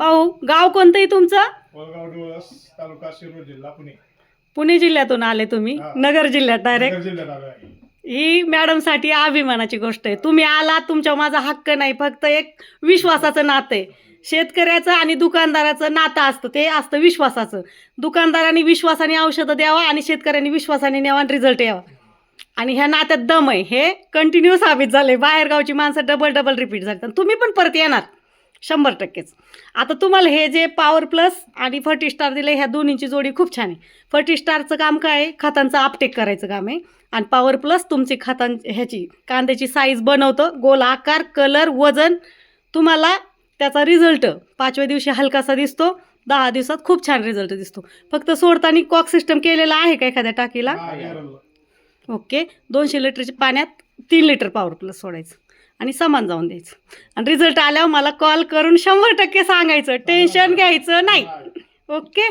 भाऊ गाव कोणतंही तुमचं? वळगाव डोळस तालुका शिरूर जिल्हा पुणे. पुणे जिल्ह्यातून आले तुम्ही? हा. नगर जिल्ह्यात नगर डायरेक्ट? जिल्ह्यात आलो आहे. ही मॅडमसाठी अभिमानाची गोष्ट आहे. तुम्ही आलात, तुमच्या माझा हक्क नाही, फक्त एक विश्वासाचं नातं आहे. शेतकऱ्याचं आणि दुकानदाराचं नातं असतं, ते असतं विश्वासाचं. दुकानदारांनी विश्वासाने औषधं द्यावा आणि शेतकऱ्यांनी विश्वासाने न्यावा आणि रिझल्ट यावा. आणि ह्या नात्यात दम आहे, हे कंटिन्यू साबित झाले. बाहेरगावची माणसं डबल रिपीट झाली. तुम्ही पण परत येणार 100%च. आता तुम्हाला हे जे पॉवर प्लस आणि फर्टिस्टार दिले, ह्या दोन्हींची जोडी खूप छान आहे. फर्टिस्टारचं काम काय आहे? खतांचं आपटेक करायचं काम आहे. आणि पॉवर प्लस तुमची ह्याची कांद्याची साईज बनवतं, गोल आकार, कलर, वजन. तुम्हाला त्याचा रिझल्ट 5व्या दिवशी हलकासा दिसतो, 10 दिवसात खूप छान रिझल्ट दिसतो. फक्त सोडताना कॉक सिस्टम केलेला आहे का एखाद्या टाकीला? हा, एरल. ओके. 200 लिटरच्या पाण्यात 3 लिटर पॉवर प्लस सोडायचं आणि समान जाऊन द्यायचं. आणि रिझल्ट आल्यावर मला कॉल करून 100% सांगायचं, टेन्शन घ्यायचं नाही. ओके.